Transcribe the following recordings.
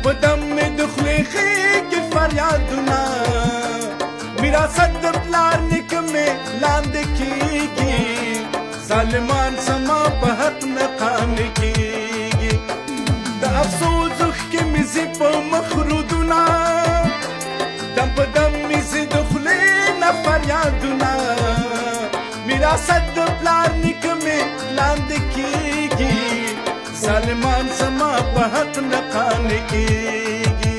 په دم مې د خولې خېږي فریادونه میراثت د پلار نیکه مې لاندې کېږي ظالمان زما په حق نه قانع کېږي د افسوس اوښکې مې ځي په مخ رودونه دم په دم مې ځي د خولې نه فریادونه میراثت د پلار نیکه مې لاندې کېږي ظالمان زما په حق نه قانع کېږي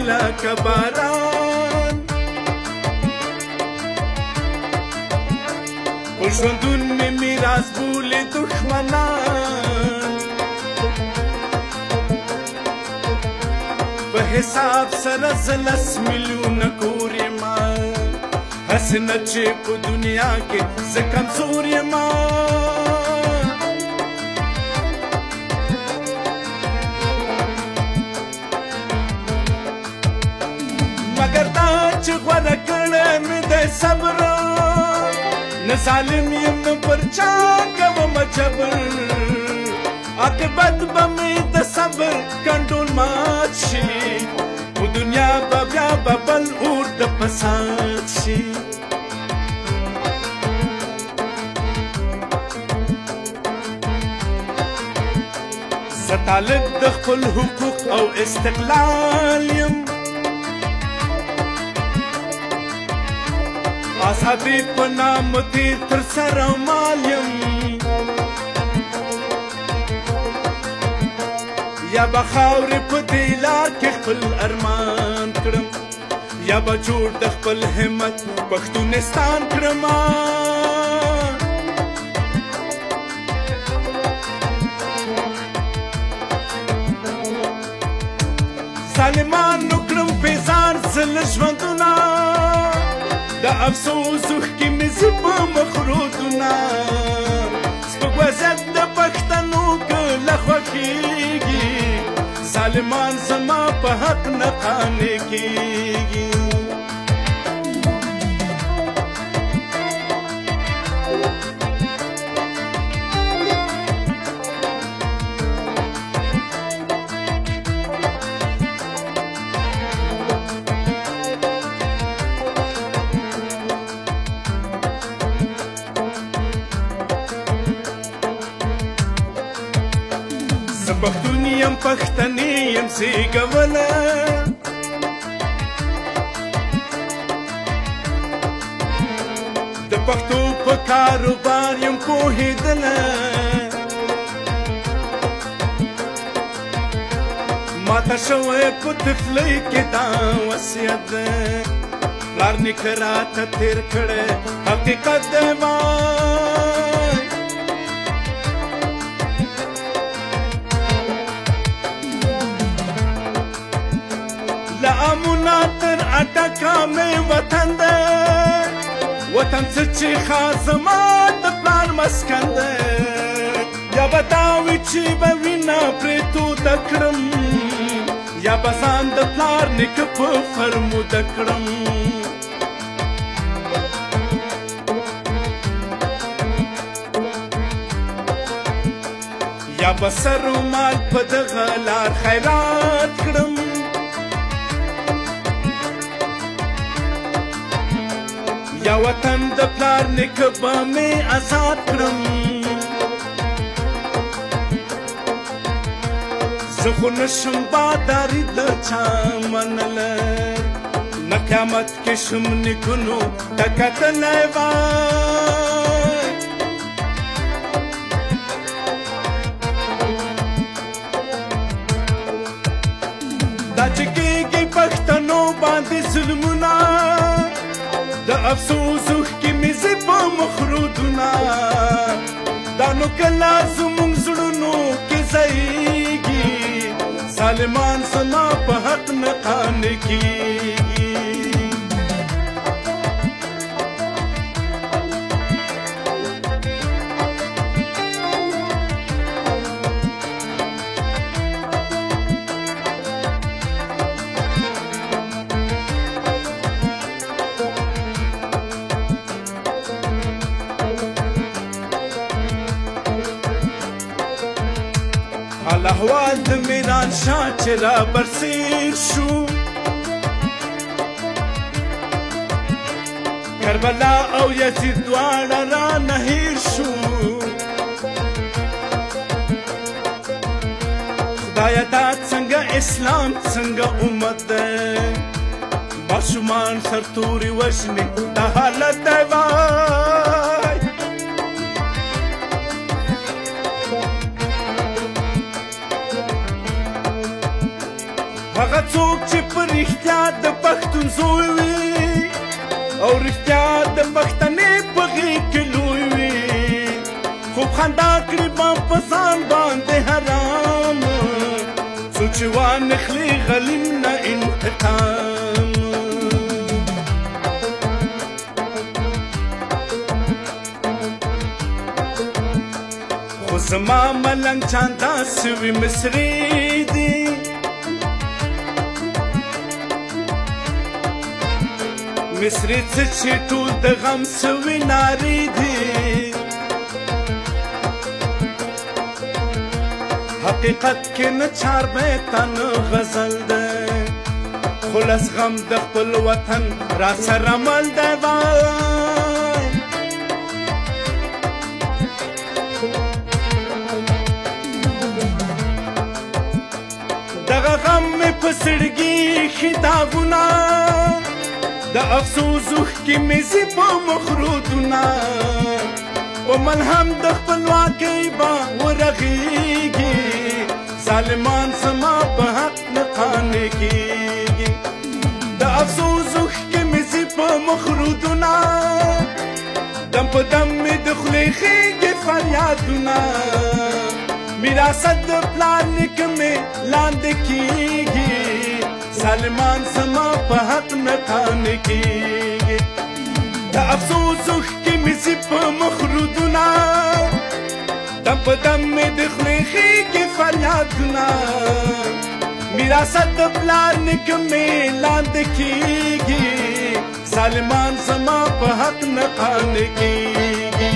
لکه باران په ژوندون مې میراث بولې دښمنان په حساب سره زه 10 میلیونه کور یمه هسې نه چې په دنیا کې زه کمزور یمه مگر دا چې غوره کړی مې دی صبر نه ظالم یم نه پر چا کومه جبر عاقبت به مې د صبر کنډول مات شي په دنیا به بیا به بل اور د فساد شي زه طالب د خپل حقوق او استقلال یم آزادی په نام تیر تر سره مال یم یا به خاورې په دې لار کې خپل ارمان کړم یا به جوړ د خپل همت پښتونستان کړم ظالمانو کړم بیزار زه له ژوندونه د افسوس اوښکې مې ځي په مخ رودونه سپک وضعیت د پښتنو که له خوښېږي ظالمان زما په حق نه قانع کېږي زه پښتون یم پښتنې یم زیږوله د پښتو په کاروبار یم پوهېدله ماته شوی په طفلۍ کې دا وصیت دی پلار نیکه راته تېر کړی حقیقت دی وای له امونه تر اټکه مې وطن دی وطن څه چې خاص زما د پلار مسکن دی یا به دا وي چې به وینه پرې توده کړم یا به ځان د پلار نیکه په فرموده کړم یا به سر و مال په دغه لار خیرات کړم یا وطن د پلار نیکه به مې آزاد کړم زه خو نشم باداري د چا منلی نه قیامت کې شم نیکونو ته کتلی وای دا چې کېږي پښتنو باندې ظلمونه د افسوس اوښکې مې ځي په مخ رودونه دا نو کله زموږ زړونو کې ځایږي ظالمان زما په حق نه قانع کېږي حال احوال د میران شاه چې را برسېر شو کربلا او یزید دواړه را نه هېر شو خدایه دا څنګه اسلام څنګه امت دی ماشومان سرتوري وژني دا حالت دی وای هغه څوک چې په رښتیا د پښتون زوی وي او رښتیا د پښتنې په غېږ کې لوی وي خوب خندا کړي به په ځان باندې حرام څو چې وانخلي غلیم نه انتقام خو زما ملنګ جان داسې وي مصري دي مصري څه چې ټول د غم سوي نارې دي حقیقت کې نه چار بیتن غزل ده خو لس غم د خپل وطن را سره مل دی وای دغه غم مې په زړګي ایښي داغونه د افسوس اوښکې مې ځي په مخرودونه په ملهم د خپلواکۍ به ورغېږي ظالمان زما په حق نه قانع کېږي د افسوس اوښکې مې ځي په مخرودونه دم په دم مې د خولې خېږي فریادونه میراثت د پلار نیکه مې لاندې کېږي ظالمان زما په حق نه قانع کېږي د افسوس اوښکې مې ځي په مخرودونه دم په دم مې د خولې خېږي فریادونه میراثت د پلار نیکه مې لاندې کېږي ظالمان زما په حق نه قانع کېږي